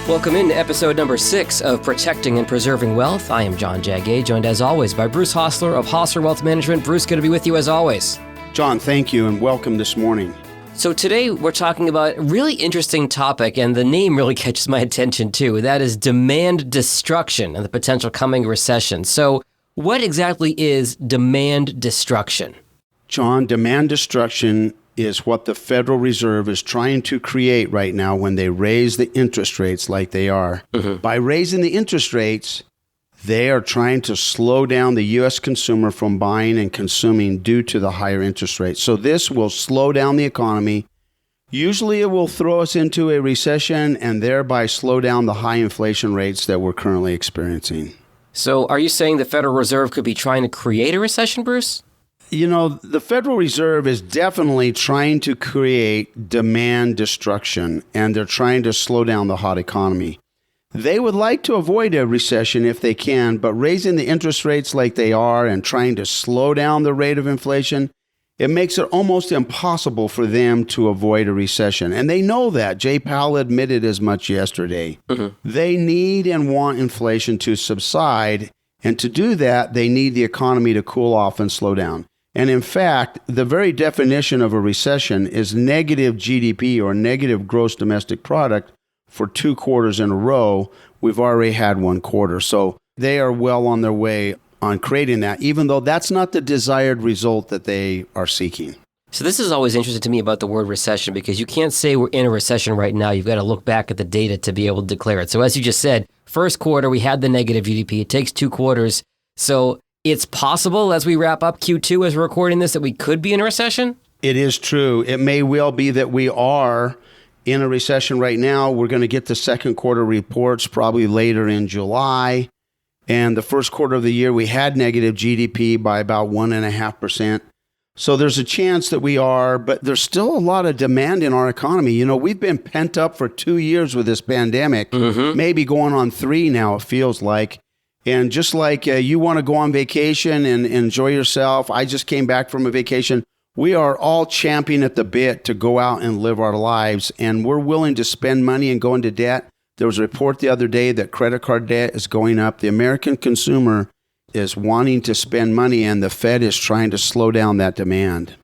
Welcome into episode number 6 of Protecting and Preserving Wealth. I am John Jagay, joined as always by Bruce Hosler of Hosler Wealth Management. Bruce, good to be with you as always. John, thank you and welcome this morning. So today we're talking about a really interesting topic, and the name really catches my attention too. That is demand destruction and the potential coming recession. So what exactly is demand destruction? John, demand destruction is what the Federal Reserve is trying to create right now when they raise the interest rates like they are. By raising the interest rates, they are trying to slow down the U.S. consumer from buying and consuming due to the higher interest rates. So this will slow down the economy. Usually it will throw us into a recession and thereby slow down the high inflation rates that we're currently experiencing. So are you saying the Federal Reserve could be trying to create a recession, Bruce? You know, the Federal Reserve is definitely trying to create demand destruction, and they're trying to slow down the hot economy. They would like to avoid a recession if they can, but raising the interest rates like they are and trying to slow down the rate of inflation, it makes it almost impossible for them to avoid a recession. And they know that. Jay Powell admitted as much yesterday. They need and want inflation to subside, and to do that, they need the economy to cool off and slow down. And in fact, the very definition of a recession is negative GDP or negative gross domestic product for 2 quarters in a row. We've already had 1 quarter. So they are well on their way on creating that, even though that's not the desired result that they are seeking. So this is always interesting to me about the word recession, because you can't say we're in a recession right now. You've got to look back at the data to be able to declare it. So as you just said, first quarter, we had the negative GDP. It takes 2 quarters. So it's possible as we wrap up Q2 as we're recording this that we could be in a recession? It is true. It may well be that we are in a recession right now. We're going to get the second quarter reports probably later in July. And the first quarter of the year, we had negative GDP by about 1.5%. So there's a chance that we are, but there's still a lot of demand in our economy. You know, we've been pent up for 2 years with this pandemic, maybe going on 3 now, it feels like. And just like you want to go on vacation and enjoy yourself, I just came back from a vacation. We are all champing at the bit to go out and live our lives, and we're willing to spend money and go into debt. There was a report the other day that credit card debt is going up. The American consumer is wanting to spend money, and the Fed is trying to slow down that demand.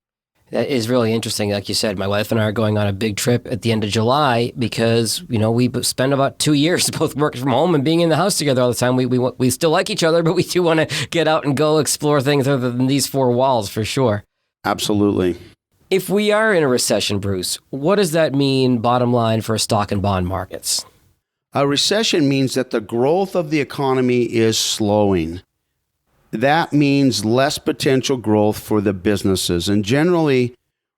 That is really interesting. Like you said, my wife and I are going on a big trip at the end of July because, you know, we spend about 2 years both working from home and being in the house together all the time. We still like each other, but we do want to get out and go explore things other than these 4 walls for sure. Absolutely. If we are in a recession, Bruce, what does that mean, bottom line, for stock and bond markets? A recession means that the growth of the economy is slowing. That means less potential growth for the businesses. And generally,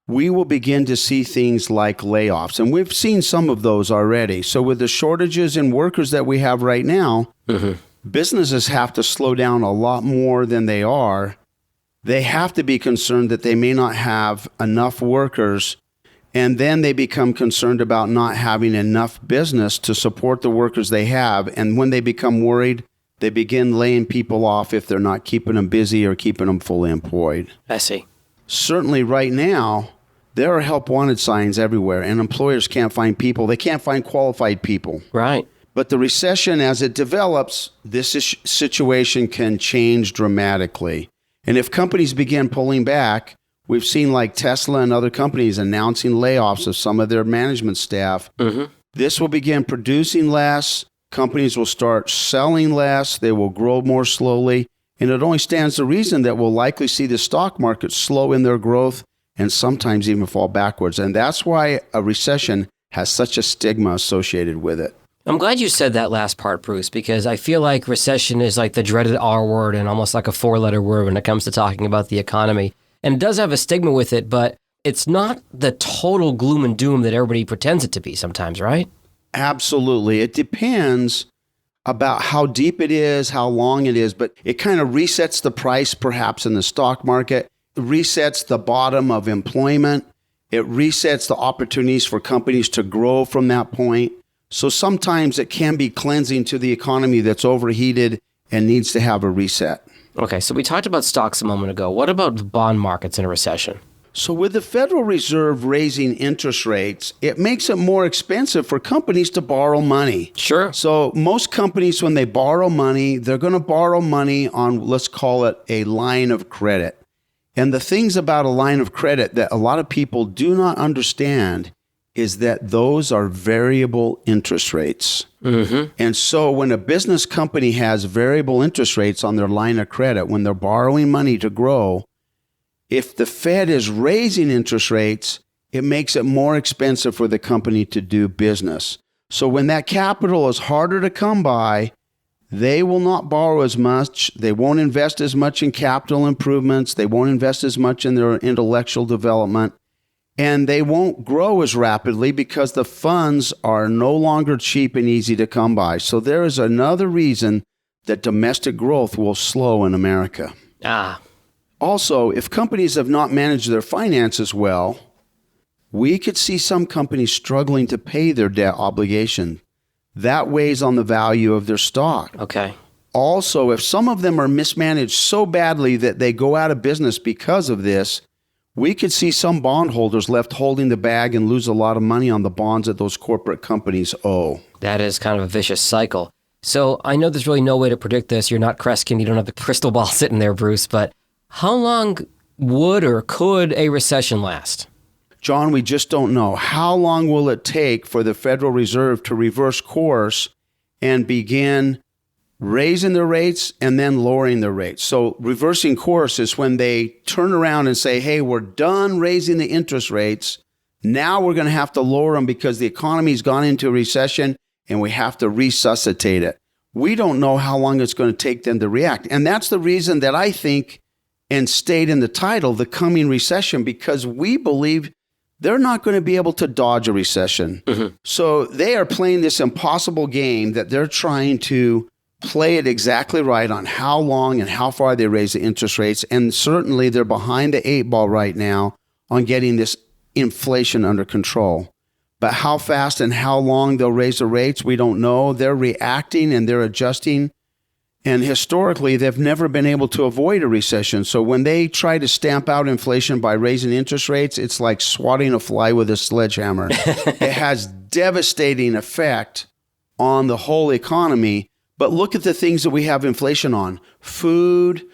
we will begin to see things like layoffs. And we've seen some of those already. So with the shortages in workers that we have right now, businesses have to slow down a lot more than they are. They have to be concerned that they may not have enough workers. And then they become concerned about not having enough business to support the workers they have. And when they become worried, they begin laying people off if they're not keeping them busy or keeping them fully employed. I see. Certainly right now, there are help wanted signs everywhere, and employers can't find people. They can't find qualified people. Right. But the recession, as it develops, this situation can change dramatically. And if companies begin pulling back, we've seen like Tesla and other companies announcing layoffs of some of their management staff. This will begin producing less. Companies will start selling less. They will grow more slowly. And it only stands to reason that we'll likely see the stock market slow in their growth and sometimes even fall backwards. And that's why a recession has such a stigma associated with it. I'm glad you said that last part, Bruce, because I feel like recession is like the dreaded R word and almost like a 4-letter word when it comes to talking about the economy. And it does have a stigma with it, but it's not the total gloom and doom that everybody pretends it to be sometimes, right? Absolutely. It depends about how deep it is, how long it is, but it kind of resets the price perhaps in the stock market, it resets the bottom of employment, it resets the opportunities for companies to grow from that point. So sometimes it can be cleansing to the economy that's overheated and needs to have a reset. Okay, so we talked about stocks a moment ago. What about bond markets in a recession? So with the Federal Reserve raising interest rates, it makes it more expensive for companies to borrow money. Sure. So most companies, when they borrow money, they're going to borrow money on, let's call it a line of credit. And the things about a line of credit that a lot of people do not understand is that those are variable interest rates. Mm-hmm. And so when a business company has variable interest rates on their line of credit, when they're borrowing money to grow, if the Fed is raising interest rates, it makes it more expensive for the company to do business. So when that capital is harder to come by, they will not borrow as much. They won't invest as much in capital improvements. They won't invest as much in their intellectual development. And they won't grow as rapidly because the funds are no longer cheap and easy to come by. So there is another reason that domestic growth will slow in America. Also, if companies have not managed their finances well, we could see some companies struggling to pay their debt obligation. That weighs on the value of their stock. Okay. Also, if some of them are mismanaged so badly that they go out of business because of this, we could see some bondholders left holding the bag and lose a lot of money on the bonds that those corporate companies owe. That is kind of a vicious cycle. So I know there's really no way to predict this. You're not Kreskin. You don't have the crystal ball sitting there, Bruce. But how long would or could a recession last? John, we just don't know. How long will it take for the Federal Reserve to reverse course and begin raising their rates and then lowering their rates? So reversing course is when they turn around and say, hey, we're done raising the interest rates. Now we're going to have to lower them because the economy's gone into a recession and we have to resuscitate it. We don't know how long it's going to take them to react. And that's the reason that I think and state in the title, The Coming Recession, because we believe they're not going to be able to dodge a recession. Mm-hmm. So they are playing this impossible game that they're trying to play it exactly right on how long and how far they raise the interest rates. And certainly they're behind the eight ball right now on getting this inflation under control. But how fast and how long they'll raise the rates, we don't know. They're reacting and they're adjusting. And historically, they've never been able to avoid a recession. So when they try to stamp out inflation by raising interest rates, it's like swatting a fly with a sledgehammer. It has devastating effect on the whole economy. But look at the things that we have inflation on: food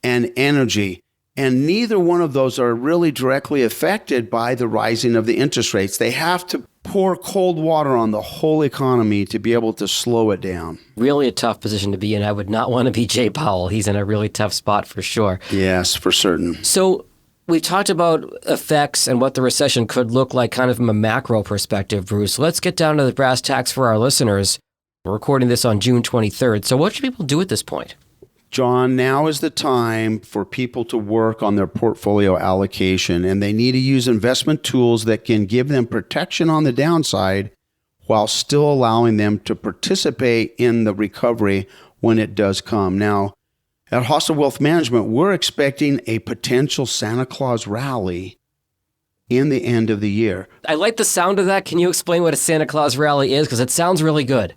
and energy. And neither one of those are really directly affected by the rising of the interest rates. They have to pour cold water on the whole economy to be able to slow it down. Really a tough position to be in. I would not want to be Jay Powell. He's in a really tough spot for sure. Yes, for certain. So we've talked about effects and what the recession could look like kind of from a macro perspective, Bruce. Let's get down to the brass tacks for our listeners. We're recording this on June 23rd. So what should people do at this point? John, now is the time for people to work on their portfolio allocation, and they need to use investment tools that can give them protection on the downside while still allowing them to participate in the recovery when it does come. Now, at Hosler Wealth Management, we're expecting a potential Santa Claus rally in the end of the year. I like the sound of that. Can you explain what a Santa Claus rally is? Because it sounds really good.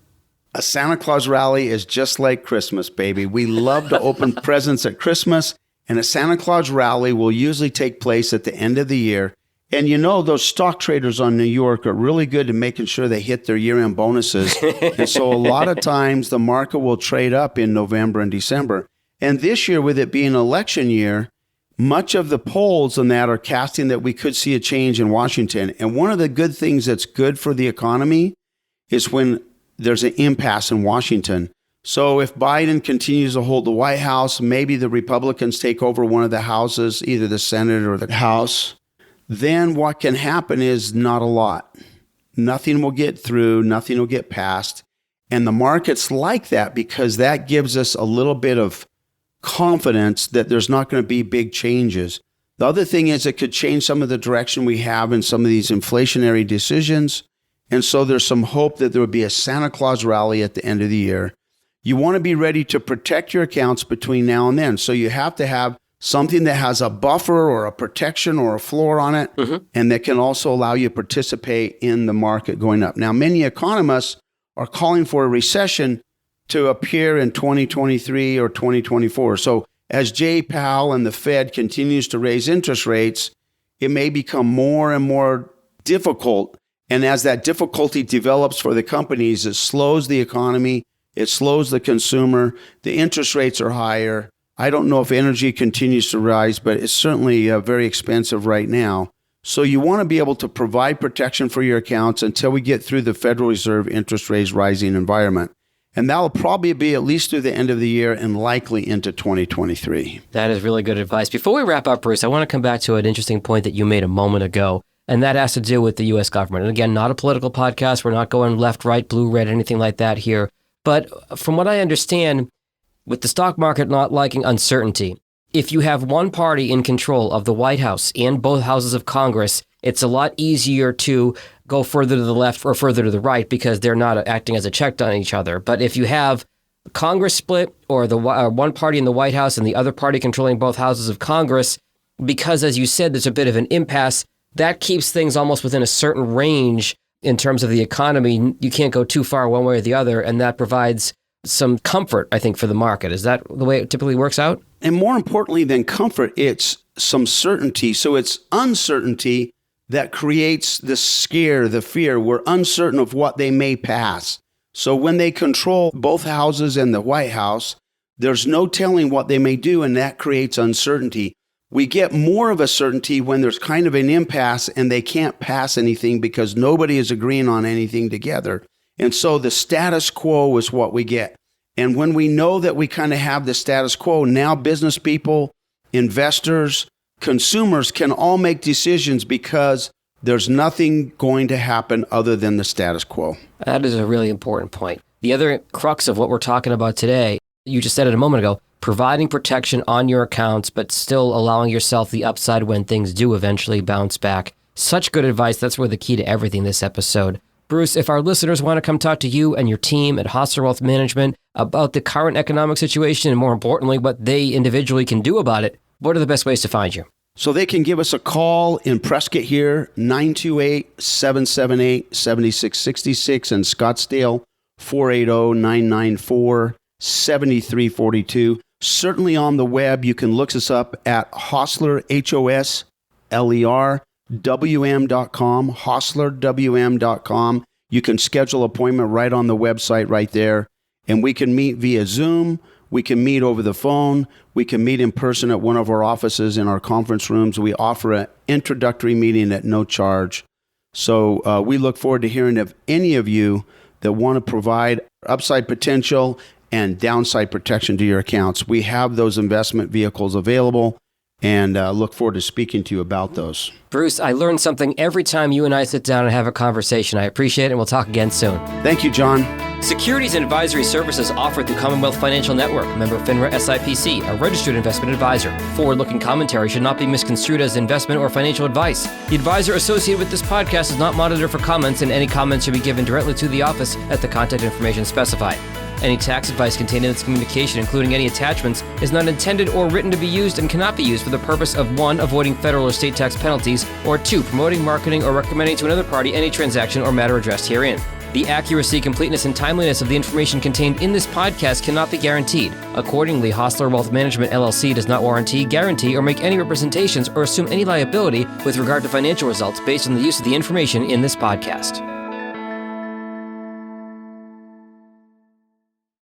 A Santa Claus rally is just like Christmas, baby. We love to open presents at Christmas, and a Santa Claus rally will usually take place at the end of the year. And you know, those stock traders on New York are really good at making sure they hit their year-end bonuses. And so a lot of times the market will trade up in November and December. And this year, with it being an election year, much of the polls on that are casting that we could see a change in Washington. And one of the good things that's good for the economy is when there's an impasse in Washington. So if Biden continues to hold the White House, maybe the Republicans take over one of the houses, either the Senate or the House, then what can happen is not a lot. Nothing will get through, nothing will get passed. And the markets like that because that gives us a little bit of confidence that there's not going to be big changes. The other thing is it could change some of the direction we have in some of these inflationary decisions. And so there's some hope that there will be a Santa Claus rally at the end of the year. You want to be ready to protect your accounts between now and then. So you have to have something that has a buffer or a protection or a floor on it, and that can also allow you to participate in the market going up. Now, many economists are calling for a recession to appear in 2023 or 2024. So as Jay Powell and the Fed continues to raise interest rates, it may become more and more difficult. And as that difficulty develops for the companies, it slows the economy, it slows the consumer, the interest rates are higher. I don't know if energy continues to rise, but it's certainly very expensive right now. So you want to be able to provide protection for your accounts until we get through the Federal Reserve interest rates rising environment. And that'll probably be at least through the end of the year and likely into 2023. That is really good advice. Before we wrap up, Bruce, I want to come back to an interesting point that you made a moment ago, and that has to do with the U.S. government. And again, not a political podcast. We're not going left, right, blue, red, anything like that here. But from what I understand, with the stock market not liking uncertainty, if you have one party in control of the White House and both houses of Congress, it's a lot easier to go further to the left or further to the right because they're not acting as a check on each other. But if you have Congress split or the one party in the White House and the other party controlling both houses of Congress, because, as you said, there's a bit of an impasse, that keeps things almost within a certain range in terms of the economy. You can't go too far one way or the other, and that provides some comfort, I think, for the market. Is that the way it typically works out? And more importantly than comfort, it's some certainty. So it's uncertainty that creates the scare, the fear. We're uncertain of what they may pass. So when they control both houses and the White House, there's no telling what they may do, and that creates uncertainty. We get more of a certainty when there's kind of an impasse and they can't pass anything because nobody is agreeing on anything together. And so the status quo is what we get. And when we know that we kind of have the status quo, now business people, investors, consumers can all make decisions because there's nothing going to happen other than the status quo. That is a really important point. The other crux of what we're talking about today, you just said it a moment ago, providing protection on your accounts, but still allowing yourself the upside when things do eventually bounce back. Such good advice. That's where the key to everything this episode. Bruce, if our listeners want to come talk to you and your team at Hosler Wealth Management about the current economic situation and, more importantly, what they individually can do about it, what are the best ways to find you? So they can give us a call in Prescott here, 928-778-7666, and Scottsdale, 480-994-7342. Certainly on the web, you can look us up at Hosler, Hosler, WM.com, HostlerWM.com. You can schedule an appointment right on the website right there, and we can meet via Zoom. We can meet over the phone. We can meet in person at one of our offices in our conference rooms. We offer an introductory meeting at no charge. So we look forward to hearing of any of you that want to provide upside potential and downside protection to your accounts. We have those investment vehicles available, and look forward to speaking to you about those. Bruce, I learn something every time you and I sit down and have a conversation. I appreciate it, and we'll talk again soon. Thank you, John. Securities and advisory services offered through Commonwealth Financial Network, member FINRA SIPC, a registered investment advisor. Forward-looking commentary should not be misconstrued as investment or financial advice. The advisor associated with this podcast is not monitored for comments, and any comments should be given directly to the office at the contact information specified. Any tax advice contained in this communication, including any attachments, is not intended or written to be used and cannot be used for the purpose of 1. Avoiding federal or state tax penalties, or 2. Promoting, marketing, or recommending to another party any transaction or matter addressed herein. The accuracy, completeness, and timeliness of the information contained in this podcast cannot be guaranteed. Accordingly, Hosler Wealth Management, LLC does not warranty, guarantee, or make any representations or assume any liability with regard to financial results based on the use of the information in this podcast.